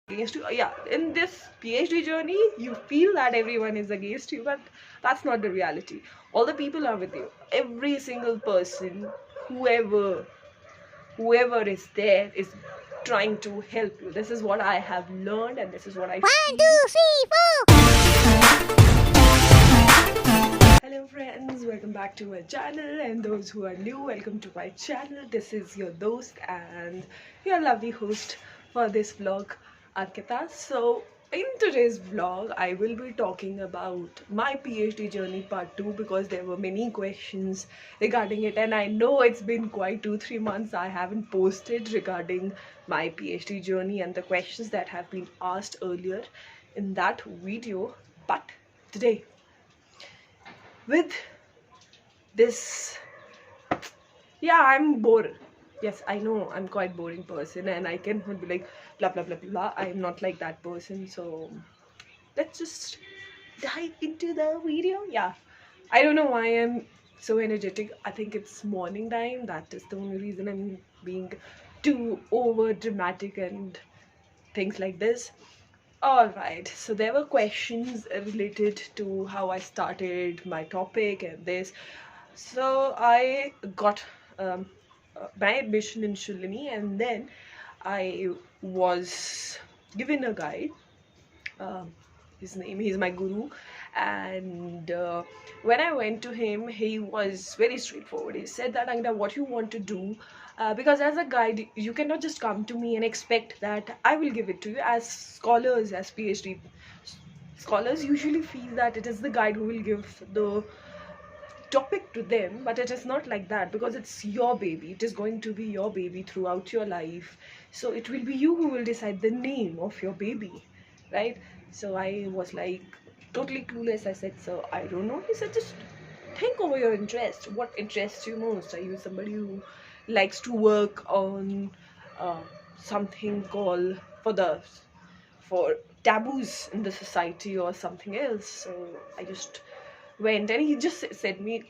against you. Yeah, in this PhD journey, you feel that everyone is against you, but that's not the reality. All the people are with you. Every single person, whoever is there is trying to help you. This is what I have learned, and this is what I One, feel. two, three, 4. Hello friends, welcome back to my channel, and those who are new, welcome to my channel. This is your dost and your lovely host for this vlog, Arkita. So in today's vlog I will be talking about my PhD journey part 2 because there were many questions regarding it, and I know it's been quite 2-3 months I haven't posted regarding my PhD journey and the questions that have been asked earlier in that video. But today, with this, yeah, I'm bored. Yes, I know I'm quite boring person, and I can be like blah blah blah blah. I'm not like that person. So let's just dive into the video. Yeah, I don't know why I'm so energetic. I think it's morning time. That is the only reason I'm being too over dramatic and things like this. Alright, so there were questions related to how I started my topic and this. So I got my admission in Shulini, and then I was given a guide. Um, he's my guru, and when I went to him, he was very straightforward. He said that, Angda, what you want to do, because as a guide you cannot just come to me and expect that I will give it to you. As scholars, as PhD scholars usually feel that it is the guide who will give the topic to them, but it is not like that, because it's your baby. It is going to be your baby throughout your life, so it will be you who will decide the name of your baby, right? So I was like totally clueless. I said, so I don't know. He said, just think over your interest. What interests you most? Are you somebody who likes to work on uh, something called for taboos in the society or something else? So I just went, and he just said me,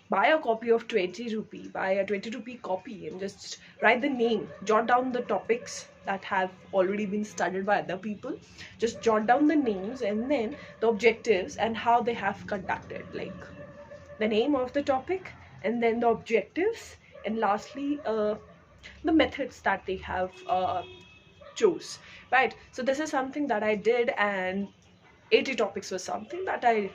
buy a copy of 20 rupee, buy a 20 rupee copy, and just write the name, jot down the topics that have already been studied by other people. Just jot down the names, and then the objectives and how they have conducted, like the name of the topic, and then the objectives, and lastly the methods that they have chose, right? So this is something that I did, and 80 topics was something that I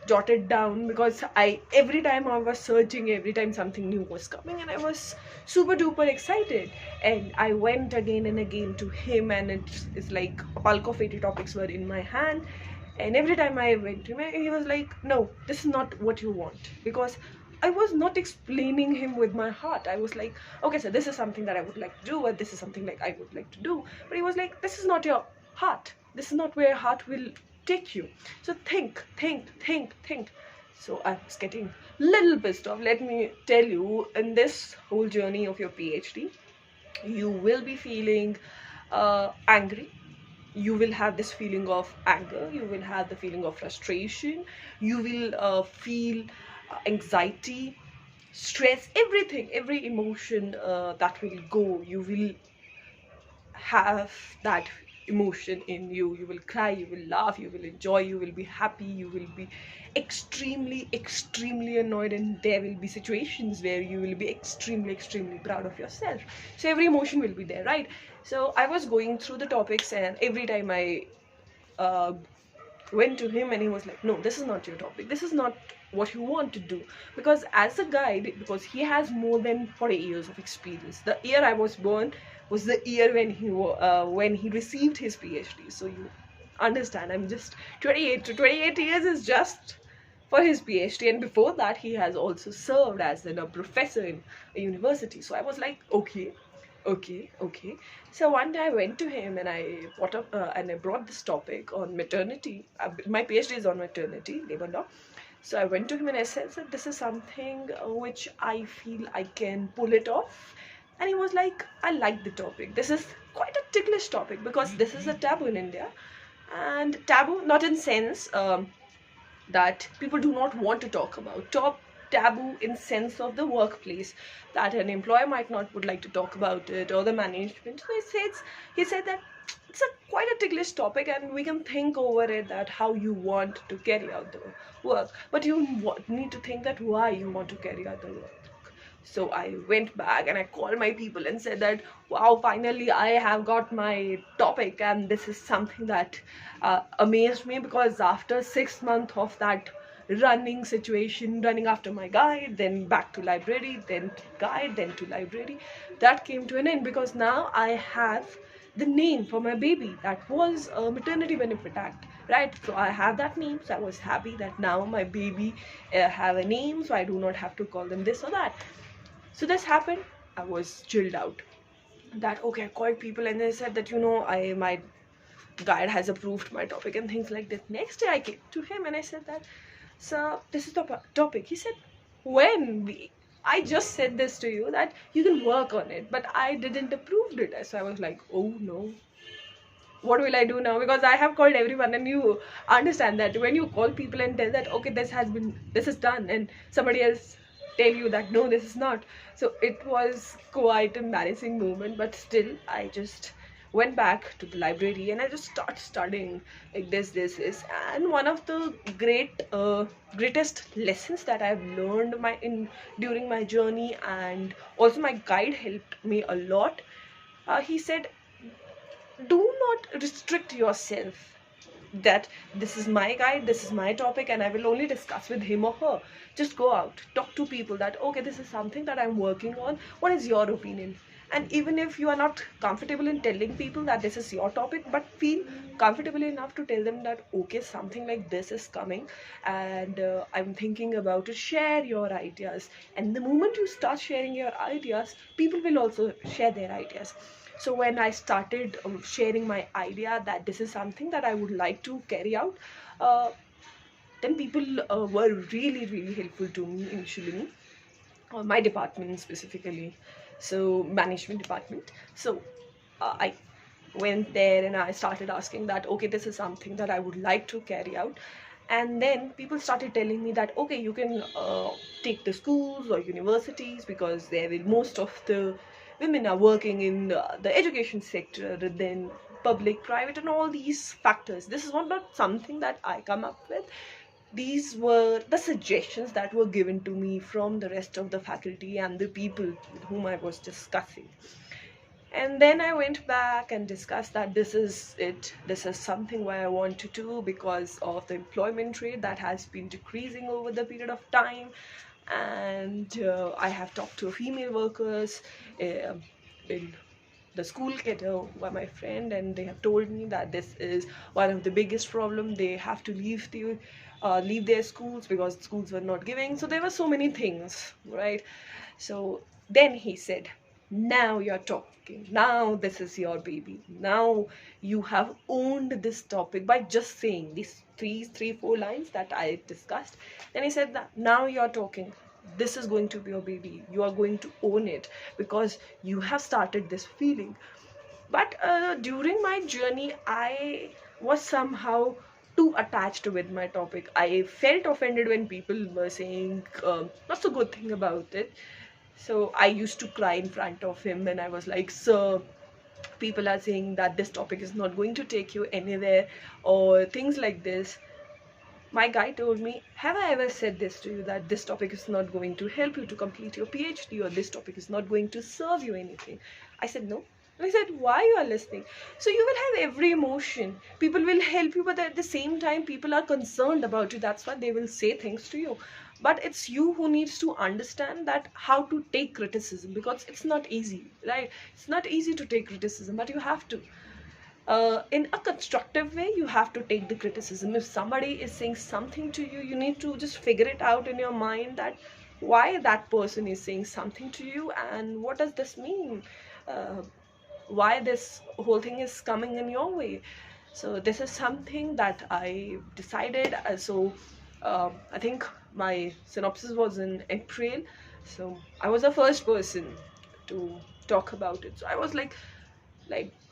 jotted down, because I every time I was searching, every time something new was coming, and I was super duper excited. And I went again and again to him, and it's like a bulk of 80 topics were in my hand. And every time I went to him, he was like, no, this is not what you want. Because I was not explaining him with my heart. I was like, okay, so this is something that I would like to do, or this is something like I would like to do. But he was like, this is not your heart. This is not where your heart will take you. So think, think, think, think. So I was getting little pissed off. Let me tell you, in this whole journey of your PhD, you will be feeling angry. You will have this feeling of anger, you will have the feeling of frustration, you will feel anxiety, stress, everything, every emotion that will go. You will have that emotion in you. You will cry, you will laugh, you will enjoy, you will be happy, you will be extremely annoyed, and there will be situations where you will be extremely proud of yourself. So every emotion will be there, right? So I was going through the topics, and every time I uh, went to him, and he was like, no, this is not your topic, this is not what you want to do. Because as a guide, because he has more than 40 years of experience. The year I was born was the year when he received his PhD. So you understand, I'm just 28. To 28 years is just for his PhD, and before that he has also served as a professor in a university. So I was like, okay, okay. So one day I went to him, and I brought this topic on maternity. My PhD is on maternity, labor law. So I went to him and I said that this is something which I feel I can pull it off. And he was like, I like the topic. This is quite a ticklish topic, because this is a taboo in India. And taboo, not in sense that people do not want to talk about. Top taboo in sense of the workplace, that an employer might not would like to talk about it, or the management. So he said that it's a quite a english topic, and we can think over it that how you want to carry out the work, but you need to think that why you want to carry out the work. So I went back and I called my people and said that, wow, finally I have got my topic, and this is something that amazed me, because after 6 months of that running situation, running after my guide, then back to library, then to guide, then to library, that came to an end, because now I have the name for my baby. That was a maternity benefit act, right? So I have that name, so I was happy that now my baby have a name, so I do not have to call them this or that. So this happened. I was chilled out. That okay, I called people and they said that, I my guide has approved my topic and things like that. Next day I came to him and I said that, sir, this is the topic. He said, when I just said this to you that you can work on it, but I didn't approve it. So I was like, oh no, what will I do now? Because I have called everyone, and you understand that when you call people and tell that okay, this is done, and somebody else tell you that no, this is not. So it was quite embarrassing moment, but still I just went back to the library and I just started studying like this is. And one of the greatest lessons that I've learned during my journey, and also my guide helped me a lot. He said, do not restrict yourself, that this is my guide, this is my topic, and I will only discuss with him or her. Just go out, talk to people that okay, this is something that I'm working on, what is your opinion? And even if you are not comfortable in telling people that this is your topic, but feel comfortable enough to tell them that okay, something like this is coming, and I'm thinking about to share your ideas. And the moment you start sharing your ideas, people will also share their ideas. So when I started sharing my idea that this is something that I would like to carry out, uh, then people were really really helpful to me initially, my department specifically, so management department. So I went there and I started asking that okay, this is something that I would like to carry out. And then people started telling me that okay, you can take the schools or universities, because there will most of the women are working in the education sector, then public, private, and all these factors. This is not something that I come up with. These were the suggestions that were given to me from the rest of the faculty and the people with whom I was discussing. And then I went back and discussed that this is it, this is something where I want to do, because of the employment rate that has been decreasing over the period of time. And I have talked to female workers in the school kiddo by my friend, and they have told me that this is one of the biggest problem. They have to leave their schools because schools were not giving. So there were so many things, right? So then he said, now you're talking, now this is your baby, now you have owned this topic by just saying these three four lines that I discussed. Then he said that now you're talking, this is going to be your baby, you are going to own it, because you have started this feeling. But during my journey I was somehow too attached with my topic. I felt offended when people were saying not so good thing about it. So I used to cry in front of him, and I was like, sir, people are saying that this topic is not going to take you anywhere, or things like this. My guy told me, have I ever said this to you, that this topic is not going to help you to complete your PhD, or this topic is not going to serve you anything? I said, no. And I said, why you are listening? So you will have every emotion. People will help you, but at the same time, people are concerned about you. That's why they will say things to you. But it's you who needs to understand that how to take criticism, because it's not easy, right? It's not easy to take criticism, but you have to. In a constructive way, you have to take the criticism. If somebody is saying something to you, you need to just figure it out in your mind that why that person is saying something to you, and what does this mean, uh, why this whole thing is coming in your way. So this is something that I decided. I think my synopsis was in April, so I was the first person to talk about it. So I was like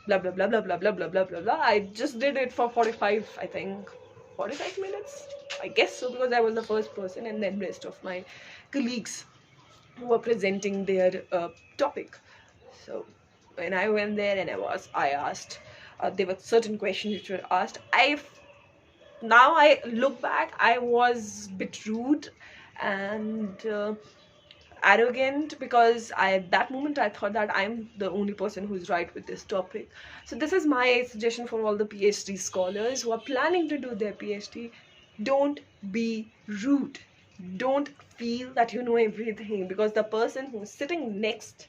blah blah blah blah blah blah blah blah blah blah. I just did it for 45, I think 45 minutes, I guess so, because I was the first person, and then rest of my colleagues who were presenting their topic. So when I went there and I asked There were certain questions which were asked. Now I look back, I was a bit rude and arrogant, because at that moment I thought that I'm the only person who's right with this topic. So this is my suggestion for all the PhD scholars who are planning to do their PhD. Don't be rude. Don't feel that you know everything, because the person who's sitting next,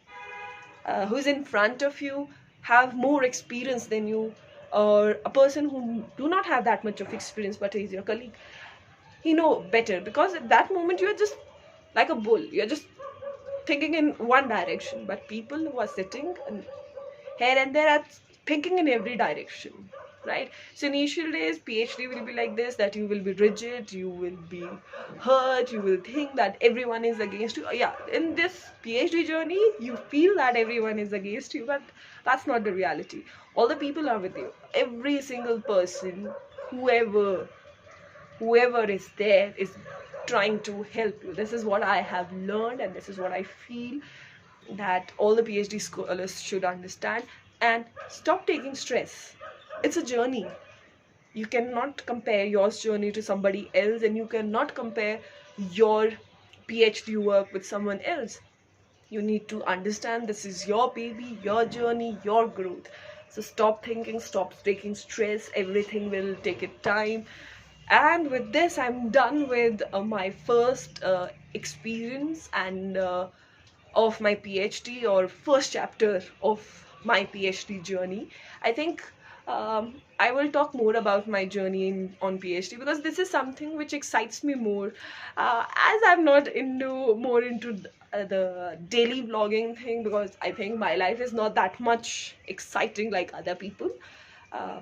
who's in front of you, have more experience than you, or a person who do not have that much of experience but is your colleague, he know better, because at that moment you're just like a bull, you're just thinking in one direction, but people who are sitting and here and there are thinking in every direction, right? So initial days PhD will be like this, that you will be rigid, you will be hurt, you will think that everyone is against you. Yeah, in this PhD journey you feel that everyone is against you, but that's not the reality. All the people are with you, every single person, whoever is there is trying to help you. This is what I have learned, and this is what I feel that all the PhD scholars should understand. And stop taking stress. It's a journey. You cannot compare your journey to somebody else, and you cannot compare your PhD work with someone else. You need to understand this is your baby, your journey, your growth. So stop thinking, stop taking stress. Everything will take its time. And with this I'm done with my first experience and of my PhD, or first chapter of my PhD journey. I think I will talk more about my journey on PhD, because this is something which excites me more, as I'm not into the daily vlogging thing, because I think my life is not that much exciting like other people. Uh,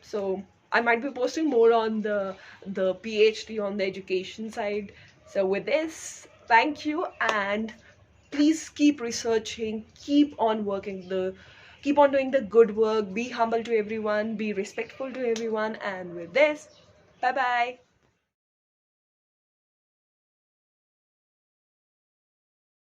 so I might be posting more on the PhD, on the education side. So with this, thank you, and please keep researching, keep on doing the good work, be humble to everyone, be respectful to everyone, and with this, bye bye.